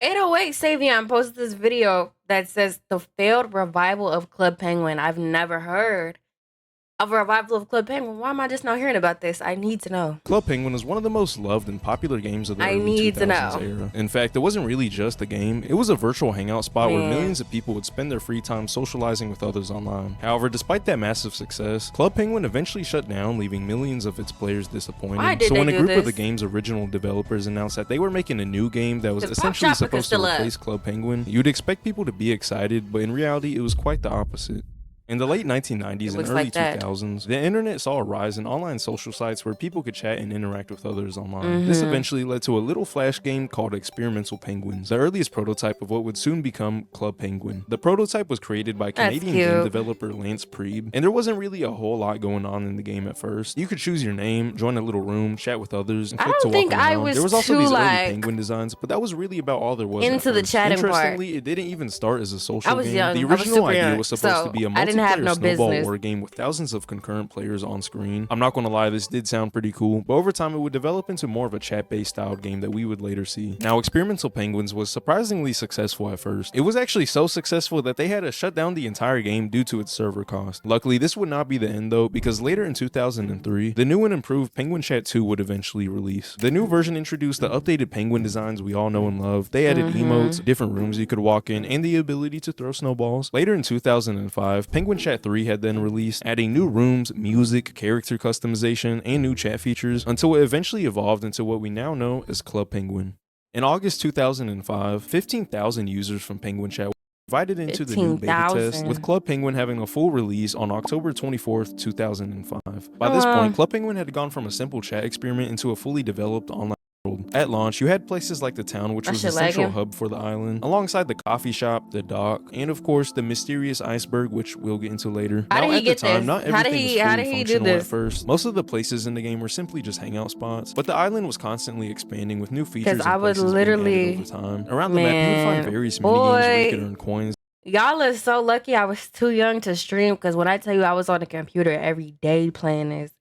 808 Savion posted this video that says the failed revival of Club Penguin. I've never heard of a revival of Club Penguin. Why am I just not hearing about this? I need to know. Club Penguin is one of the most loved and popular games of the I early need to 2000s know. era. In fact, it wasn't really just a game, it was a virtual hangout spot where Man. millions of people would spend their free time socializing with others online. However, despite that massive success, Club Penguin eventually shut down, leaving millions of its players disappointed. Why did So when they a do group of the this? game's original developers announced that they were making a new game that was 'Cause essentially Pop Shop supposed to still up. replace Club Penguin, you'd expect people to be excited, but in reality, it was quite the opposite. In the late 1990s It and looks early like that. 2000s, the internet saw a rise in online social sites where people could chat and interact with others online. This eventually led to a little flash game called Experimental Penguins, the earliest prototype of what would soon become Club Penguin. The prototype was created by That's Canadian game cute. developer Lance Priebe, and there wasn't really a whole lot going on in the game at first. You could choose your name, join a little room, chat with others, and I click don't to walk think I around. was There was also too, these early like, penguin designs, but that was really about all there was at into the first. chatting part. Interestingly, it didn't even start as a social I was game. young. The I was original super idea young, was supposed to be a so I didn't have multiplayer no snowball business. war game with thousands of concurrent players on screen. I'm not gonna lie, this did sound pretty cool, but over time it would develop into more of a chat-based styled game that we would later see. Now, Experimental Penguins was surprisingly successful at first. It was actually so successful that they had to shut down the entire game due to its server cost. Luckily, this would not be the end though, because later in 2003, the new and improved Penguin Chat 2 would eventually release. The new version introduced the updated penguin designs we all know and love. They added emotes, different rooms you could walk in, and the ability to throw snowballs. Later in 2005, Penguin Chat 3 had then released, adding new rooms, music, character customization, and new chat features until it eventually evolved into what we now know as Club Penguin. In August 2005, 15,000 users from Penguin Chat were invited into the new beta test, 15,000. with Club Penguin having a full release on October 24th, 2005. By this point, Club Penguin had gone from a simple chat experiment into a fully developed online world. At launch, you had places like the town, which That was the shit central lagging. hub for the island, alongside the coffee shop, the dock, and of course the mysterious iceberg, which we'll get into later. How Now, did he at get the time, this? not How did everything he- was how fully did he do functional at this? first. Most of the places in the game were simply just hangout spots, but the island was constantly expanding with new features and I would places being literally- added over time. Around the map, you would find Man, various mini games where you could boy. earn coins. Y'all are so lucky I was too young to stream, because when I tell you I was on the computer every day playing this,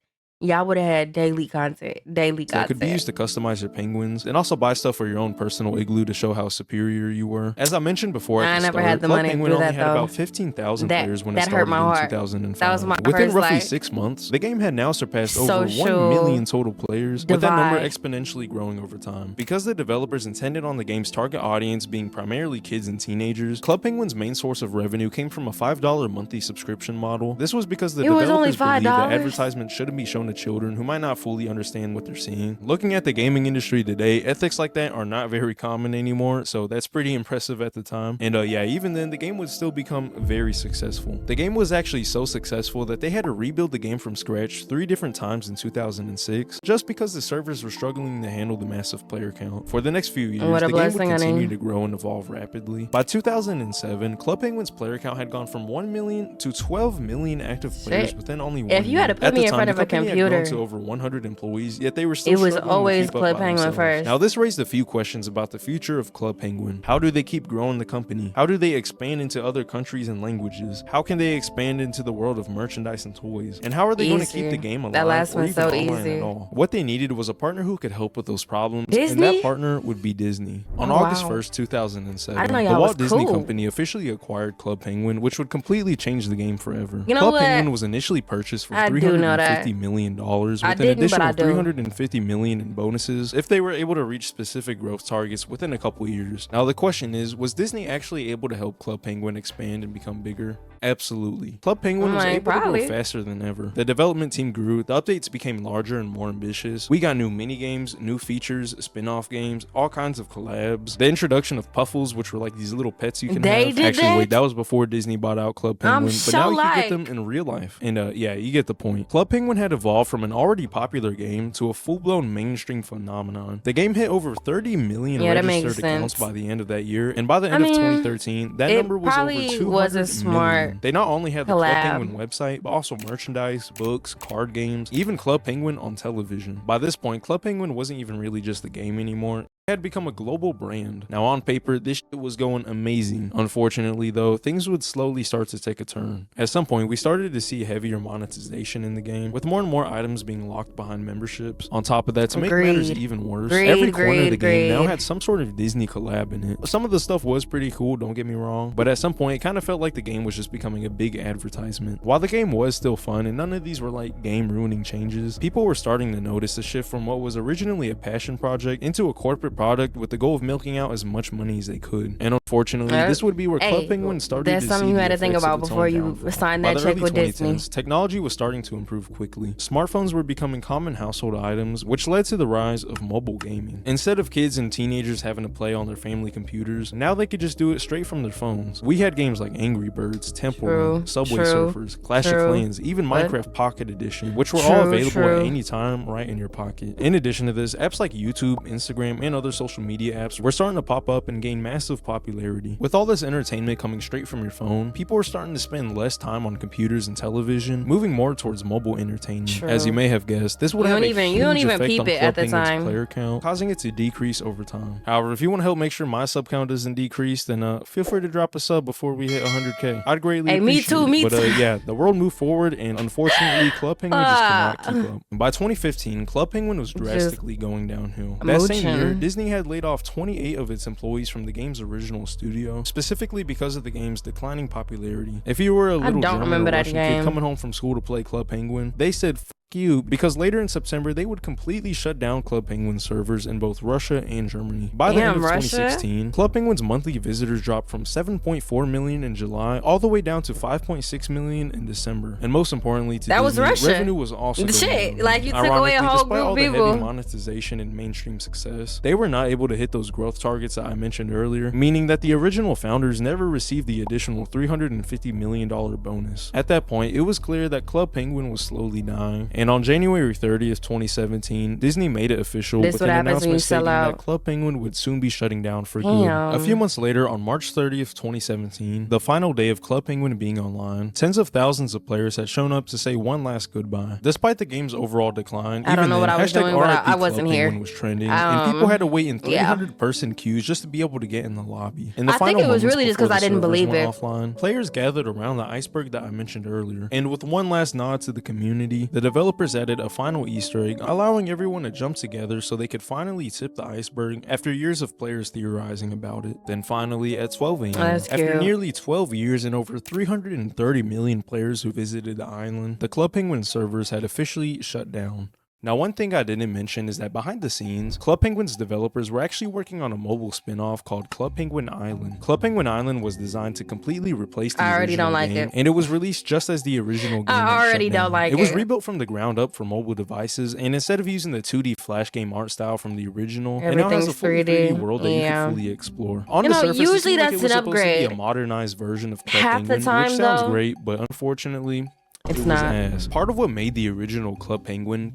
y'all would have had daily content. That could be used to customize your penguins and also buy stuff for your own personal igloo to show how superior you were. As I mentioned before, I at the never start, had the Club money to Penguin do only that, had though. about 15,000 That- players when that it started hurt my in heart. 2005. That was my Within first, roughly like, 6 months, the game had now surpassed over 1 social million total players, with that number divide. exponentially growing over time. Because the developers intended on the game's target audience being primarily kids and teenagers, Club Penguin's main source of revenue came from a $5 monthly subscription model. This was because the It was only developers believed that $5? advertisements shouldn't be shown to children who might not fully understand what they're seeing. Looking at the gaming industry today, ethics like that are not very common anymore, so that's pretty impressive at the time. And yeah, even then, the game would still become very successful. The game was actually so successful that they had to rebuild the game from scratch 3 different times in 2006, just because the servers were struggling to handle the massive player count. For the next few years, What a the game would blessing, continue honey. to grow and evolve rapidly. By 2007, Club Penguin's player count had gone from 1 million to 12 million active players Shit. within only 1 If you had to year. put At me the in time, front the of a company had grown computer, to over 100 employees, yet they were still it was struggling to always keep up Club by Penguin themselves. first. Now, this raised a few questions about the future of Club Penguin. How do they keep growing the company? How do they expand into other countries and languages? How can they expand into the world of merchandise and toys? And how are they going to keep Easy. the game alive That last or one's even so online easy. at all? What they needed was a partner who could help with those problems, and Disney? that partner would be Disney. On Oh, August wow. 1st, 2007, I didn't know the y'all Walt was Disney cool. Company officially acquired Club Penguin, which would completely change the game forever. You know Club what? Penguin was initially purchased for I do know that. $350 million, with I an didn't, but additional I do. $350 million in bonuses if they were able to reach specific growth targets within a couple years. Now, the question is, was Disney actually able to help Club Penguin expand and become bigger? Absolutely. Club Penguin was Like, able to probably. grow faster than ever. The development team grew, the updates became larger and more ambitious. We got new mini games, new features, spin-off games, all kinds of collabs. The introduction of Puffles, which were like these little pets you can They have. did Actually, that? wait, that was before Disney bought out Club I'm Penguin, but so now you can like- get them in real life. And yeah, you get the point. Club Penguin had evolved from an already popular game to a full-blown mainstream phenomenon. The game hit over 30 million Yeah, that makes registered accounts sense. by the end of that year, and by the I end of mean, 2013, that it number was over probably 200 was a million. smart They not only had the Club collab. Penguin website, but also merchandise, books, card games, even Club Penguin on television. By this point, Club Penguin wasn't even really just a game anymore. had become a global brand. Now on paper, this shit was going amazing. Unfortunately though, things would slowly start to take a turn. At some point, we started to see heavier monetization in the game, with more and more items being locked behind memberships. On top of that, to make matters even worse, every corner of the game now had some sort of Disney collab in it. Some of the stuff was pretty cool, don't get me wrong, but at some point it kind of felt like the game was just becoming a big advertisement. While the game was still fun and none of these were like game ruining changes, people were starting to notice a shift from what was originally a passion project into a corporate product with the goal of milking out as much money as they could. And unfortunately, this would be where Club Penguin started to see something you had to think about before you signed that check with Disney. Technology was starting to improve quickly. Smartphones were becoming common household items, which led to the rise of mobile gaming. Instead of kids and teenagers having to play on their family computers, now they could just do it straight from their phones. We had games like Angry Birds, Temple Run, Subway Surfers, Clash of Clans, even Minecraft Pocket Edition, which were all available at any time right in your pocket. In addition to this, apps like YouTube, Instagram, and other social media apps were starting to pop up and gain massive popularity. With all this entertainment coming straight from your phone, people were starting to spend less time on computers and television, moving more towards mobile entertainment. As you may have guessed, this would have a huge effect on Club Penguin's player count, causing it to decrease over time. However, if you want to help make sure my sub count doesn't decrease, then feel free to drop a sub before we hit 100k. I'd greatly appreciate it. Me too. But yeah, the world moved forward, and unfortunately, Club Penguin just could not keep up. By 2015, Club Penguin was drastically going downhill. That same year, Disney had laid off 28 of its employees from the game's original studio, specifically because of the game's declining popularity. If you were a little German or Russian kid coming home from school to play Club Penguin, they said you, because later in September they would completely shut down Club Penguin servers in both Russia and Germany. By the end of 2016, Club Penguin's monthly visitors dropped from 7.4 million in July all the way down to 5.6 million in December. And most importantly, to Disney, revenue was also going down. Like you took away a whole group of people. Heavy monetization and mainstream success, they were not able to hit those growth targets that I mentioned earlier, meaning that the original founders never received the additional $350 million bonus. At that point, it was clear that Club Penguin was slowly dying. And on January 30th, 2017, Disney made it official with an announcement stating that Club Penguin would soon be shutting down for good. A few months later, on March 30th, 2017, the final day of Club Penguin being online, tens of thousands of players had shown up to say one last goodbye. Despite the game's overall decline, I don't know what I was doing, but I wasn't here. Was trending, and people had to wait in 300-person queues just to be able to get in the lobby. In the I think it was really just because I didn't believe it. Offline, players gathered around the iceberg that I mentioned earlier, and with one last nod to the community, the developers added a final Easter egg, allowing everyone to jump together so they could finally tip the iceberg after years of players theorizing about it. Then finally, at 12 a.m., after nearly 12 years and over 330 million players who visited the island, the Club Penguin servers had officially shut down. Now, one thing I didn't mention is that behind the scenes, Club Penguin's developers were actually working on a mobile spin-off called Club Penguin Island. Club Penguin Island was designed to completely replace the original game, and it was released just as the original game. It was rebuilt from the ground up for mobile devices, and instead of using the 2D flash game art style from the original, it now has a fully 3D world that you can fully explore. On the surface, usually that's an upgrade. To be a modernized version of Club Penguin, which sounds great, but unfortunately, It's not. Ass. Part of what made the original Club Penguin,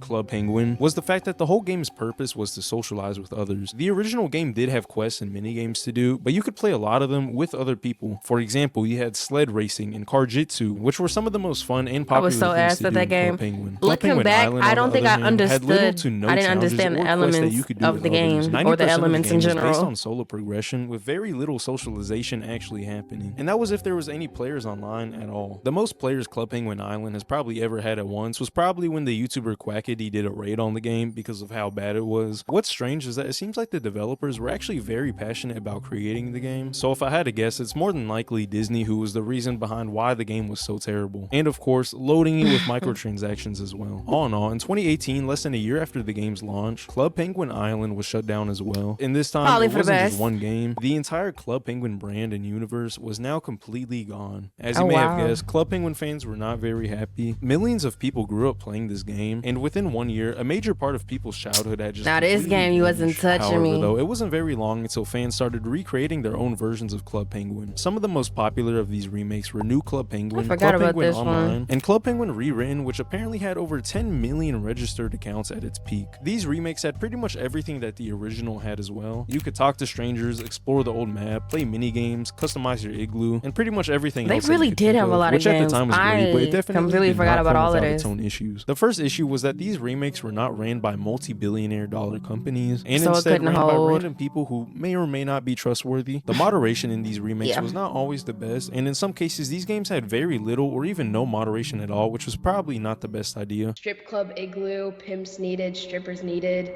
was the fact that the whole game's purpose was to socialize with others. The original game did have quests and minigames to do, but you could play a lot of them with other people. For example, you had sled racing and car jitsu, which were some of the most fun and popular things to do in Club Penguin. Looking back, I don't think I understood. I didn't understand the elements of the game or the elements in general. Based on solo progression with very little socialization actually happening, and that was if there was any players online at all. The most players Club Penguin Island has probably ever had at once was probably when the YouTuber Quackity did a raid on the game because of how bad it was. What's strange is that it seems like the developers were actually very passionate about creating the game, so if I had to guess, it's more than likely Disney who was the reason behind why the game was so terrible, and of course loading it with microtransactions as well. All in all, in 2018, less than a year after the game's launch, Club Penguin Island was shut down as well. In this time, it wasn't just one game. The entire Club Penguin brand and universe was now completely gone. As you may have guessed, Club Penguin fans were not very happy. Millions of people grew up playing this game, and within 1 year, a major part of people's childhood had just this game you wasn't touching me. Though, it wasn't very long until fans started recreating their own versions of Club Penguin. Some of the most popular of these remakes were New Club Penguin, Club Penguin Online, and Club Penguin Rewritten, which apparently had over 10 million registered accounts at its peak. These remakes had pretty much everything that the original had as well. You could talk to strangers, explore the old map, play mini games, customize your igloo, and pretty much everything else. They really did have a lot of games. Which at the time was great, but it definitely completely did forgot not about come all of without this. its own issues. The first issue was that these remakes were not ran by multi-billionaire dollar companies, and So it instead couldn't ran by hold. random people who may or may not be trustworthy. The moderation in these remakes Yeah. was not always the best, and in some cases these games had very little or even no moderation at all, which was probably not the best idea. Strip Club Igloo, pimps needed, strippers needed.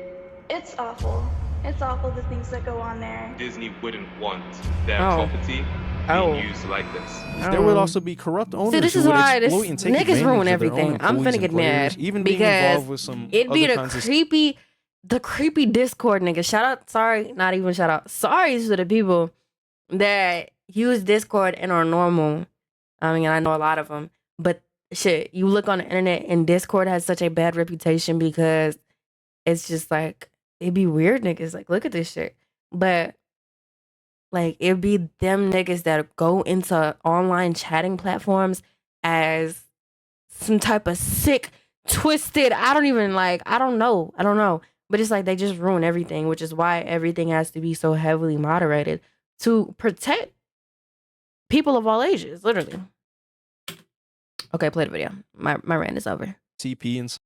It's awful. It's awful the things that go on there. Disney wouldn't want their Oh. property Oh. being used like this. There would also be corrupt owners See, this who is would why this exploit and take niggas advantage ruin of their everything. own I'm employees finna get and players, mad even being because involved with some it'd be other the kinds of creepy Discord niggas. Shout out, sorry, not even shout out. Sorry to the people that use Discord and are normal. I mean, I know a lot of them, but shit, you look on the internet and Discord has such a bad reputation because it's just like it'd be weird niggas. Like, look at this shit, but. Like, it'd be them niggas that go into online chatting platforms as some type of sick, twisted, I don't know. But it's like they just ruin everything, which is why everything has to be so heavily moderated to protect people of all ages, literally. Okay, play the video. My rant is over. CP and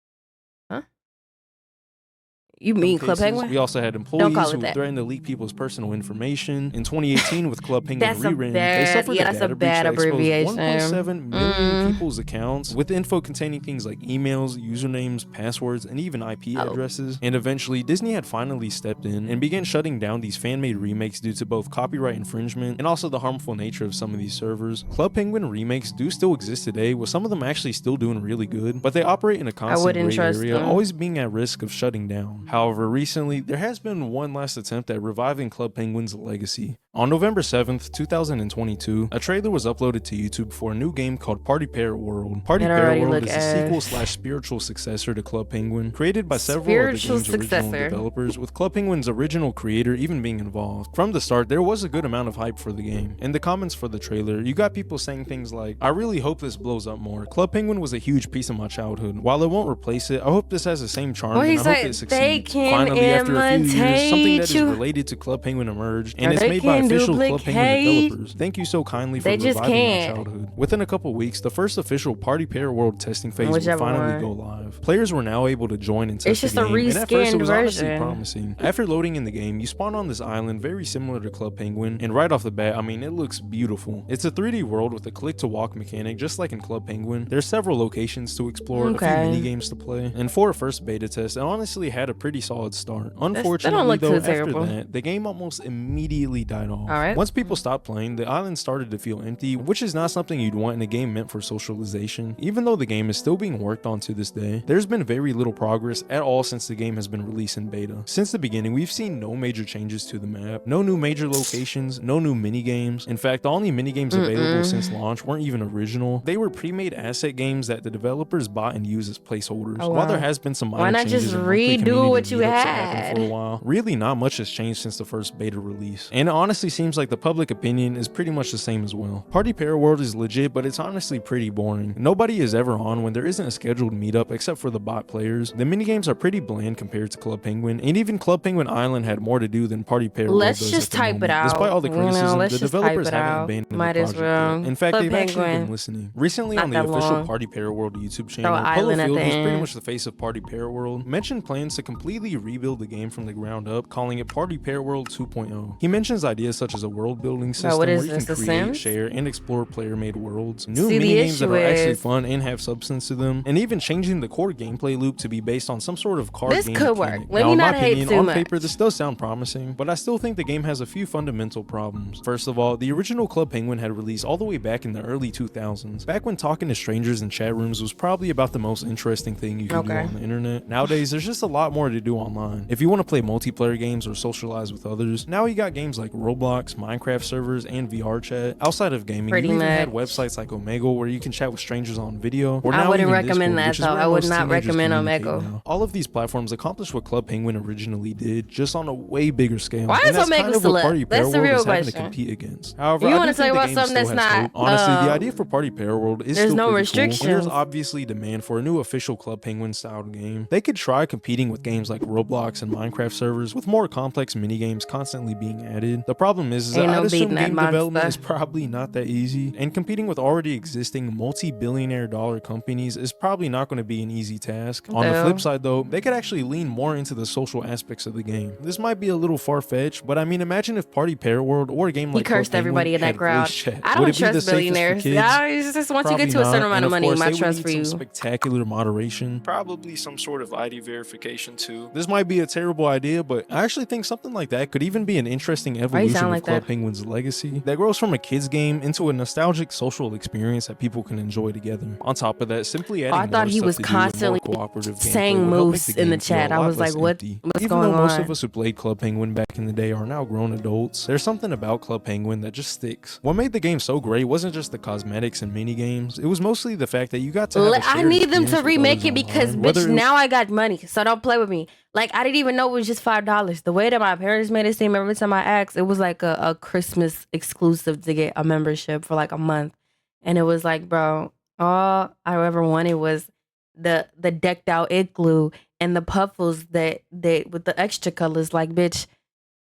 You mean some Club cases. Penguin? We also had Don't employees call it who that. threatened to leak people's personal information. In 2018, with Club Penguin That's a Rerun, they bad- suffered yeah, a that's a data breach bad that exposed abbreviation. 1.7 million Mm. people's accounts with info containing things like emails, usernames, passwords, and even IP Oh. addresses. And eventually, Disney had finally stepped in and began shutting down these fan-made remakes due to both copyright infringement and also the harmful nature of some of these servers. Club Penguin remakes do still exist today, with some of them actually still doing really good, but they operate in a constant wouldn't gray trust area, them. always being at risk of shutting down. However, recently, there has been one last attempt at reviving Club Penguin's legacy. On November 7th, 2022, a trailer was uploaded to YouTube for a new game called Party Parrot World. Party It Parrot already World look is a ass. sequel/spiritual successor to Club Penguin, created by several of the Spiritual game's original successor. developers, with Club Penguin's original creator even being involved. From the start, there was a good amount of hype for the game. In the comments for the trailer, you got people saying things like, "I really hope this blows up more. Club Penguin was a huge piece of my childhood. While it won't replace it, I hope this has the same charm, Well, and he I hope said it they succeeds." can Finally, after a few years, something that is imitate you. related to Club Penguin emerged, and Or it's they made by can official Club Penguin duplicate. developers. Thank you so kindly for They just reviving my can't. childhood. Within a couple weeks, the first official Party Parrot World testing phase would Whichever finally one. go live. Players were now able to join and test It's just the a game, and at first it reskinned was honestly version. promising. After loading in the game, you spawn on this island very similar to Club Penguin, and right off the bat, I mean, it looks beautiful. It's a 3D world with a click-to-walk mechanic, just like in Club Penguin. There's several locations to explore, a few Okay. mini games to play, and for a first beta test, it honestly had a pretty solid start. Unfortunately, look though, too after terrible. that, the game almost immediately died off. Alright. Once people stopped playing, the island started to feel empty, which is not something you'd want in a game meant for socialization. Even though the game is still being worked on to this day, there's been very little progress at all since the game has been released in beta. Since the beginning, we've seen no major changes to the map, no new major locations, no new mini games. In fact, the only mini games available since launch weren't even original. They were pre-made asset games that the developers bought and used as placeholders. Oh, While there wow. has been some Why minor not changes just and monthly redo community what you meetups that had? happened for a while, really not much has changed since the first beta release. And it honestly seems like the public opinion is pretty much the same as well. Party Parrot World is legit, but it's honestly pretty boring. Nobody is ever on when there isn't a scheduled meetup except for the bot players. The minigames are pretty bland compared to Club Penguin, and even Club Penguin Island had more to do than Party Parrot World Let's does just at the type it moment. out. Despite all the You know, criticism, let's the just developers type it haven't out. abandoned Might the as project well. yet. In fact, Club they've actually Penguin. been listening. Recently Not on the that official long. Party Parrot World YouTube channel, Throw an Polo island at Field, the who's pretty end. much the face of Party Parrot World, mentioned plans to completely rebuild the game from the ground up, calling it Party Parrot World 2.0. He mentions ideas such as a world building system what where is you this, can The create, Sims? share, and explore player-made worlds, new See, the minigames that issue are actually is- fun and have substance to them, and even changing the core gameplay loop to be based on some sort of card This game could work. mechanic. Let Now, me in my not hate opinion, too on much. paper, this does sound promising, but I still think the game has a few fundamental problems. First of all, the original Club Penguin had released all the way back in the early 2000s, back when talking to strangers in chat rooms was probably about the most interesting thing you could do Okay. on the internet. Nowadays, there's just a lot more to do online. If you want to play multiplayer games or socialize with others, now you got games like Roblox, Minecraft servers, and VR chat. Outside of gaming, Pretty you even had much. websites like Omegle where you can chat with strangers on video. Or I now wouldn't even recommend Discord, that, which is though. where I would most not teenagers recommend communicate Omegle. now. All of these platforms accomplished what Club Penguin originally did, just on a way bigger scale. Why And is that's Omegle kind of still what up? Party That's Parrot the World real is having to question. compete against. However, You I wanna do talk think the about game something still that's has not, hope. Honestly, the um, idea for Party Parrot World is there's still no pretty cool. restrictions. There's obviously demand for a new official Club Penguin styled game. They could try competing with games like Roblox and Minecraft servers with more complex minigames constantly being added. The problem is Ain't that no I'd assume beating that game development monster. is probably not that easy, and competing with already existing multi-billionaire dollar companies is probably not going to be an easy task. On the Well. flip side though, they could actually lean more into the social aspects of the game. This might be a little far-fetched, but I mean, imagine if Party Parrot World or a game He like Club cursed everybody in Penguin that crowd. had voice chat. I Would don't it be the trust safest for billionaires. kids? Yeah, it's just once you get to a certain amount of money, my trust for you. Some spectacular moderation, probably some sort of ID verification too. This might be a terrible idea, but I actually think something like that could even be an interesting evolution of like Club that? Penguin's legacy that grows from a kid's game into a nostalgic social experience that people can enjoy together. On top of that, simply adding I thought more he stuff was to do and more constantly cooperative saying gameplay would help make moose in the game feel chat. a I lot was like, less what- empty. what's Even going though most on? of us who played Club Penguin back in the day are now grown adults, there's something about Club Penguin that just sticks. What made the game so great wasn't just the cosmetics and mini games. It was mostly the fact that you got to have a I shared need them experience to with remake others it because, online, whether bitch, it was- now I got money, so don't play with me. Like, I didn't even know it was just $5. The way that my parents made it seem every time I asked, it was like a Christmas exclusive to get a membership for like a month. And it was like, bro, all I ever wanted was the decked out igloo and the puffles that with the extra colors, like, bitch,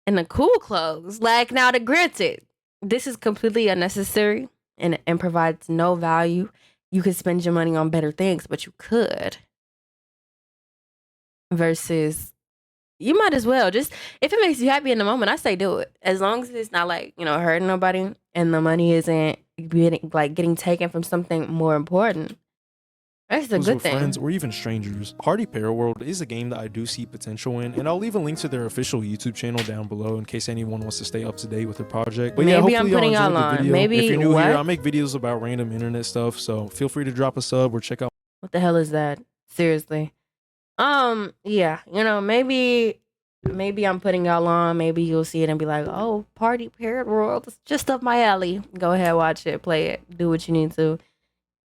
and the cool clothes. Like, now to granted, this is completely unnecessary and provides no value. You could spend your money on better things, but you could. Versus, you might as well just, if it makes you happy in the moment, I say do it. As long as it's not like, you know, hurting nobody and the money isn't getting taken from something more important. That's a was good with thing. friends or even strangers. Party Parrot World is a game that I do see potential in, and I'll leave a link to their official YouTube channel down below in case anyone wants to stay up to date with their project. But yeah, Maybe I'm hopefully putting y'all y'all enjoyed the on. video. Maybe if you're new what? here, I make videos about random internet stuff, so feel free to drop a sub or check out. What the hell is that? Seriously. Yeah, you know, maybe I'm putting y'all on. Maybe you'll see it and be like, oh, Party Parrot World, it's just up my alley. Go ahead, watch it, play it, do what you need to.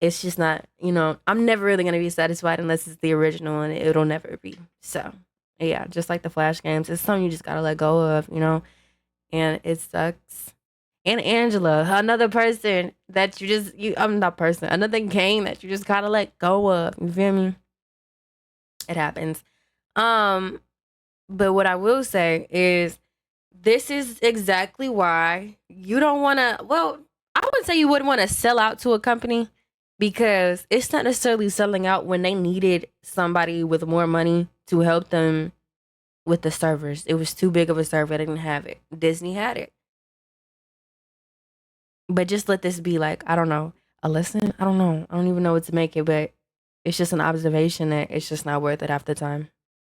It's just not, you know, I'm never really gonna be satisfied unless it's the original, and it'll never be. So yeah, just like the Flash games, it's something you just gotta let go of, you know, and it sucks. And Angela, another person that another game that you just gotta let go of. You feel me? It happens. But what I will say is this is exactly why you don't want to, well, I wouldn't say you wouldn't want to sell out to a company, because it's not necessarily selling out when they needed somebody with more money to help them with the servers. It was too big of a server. They didn't have it. Disney had it. But just let this be like, I don't know, a lesson? I don't know. I don't even know what to make it, but it's just an observation that it's just not worth it half the time.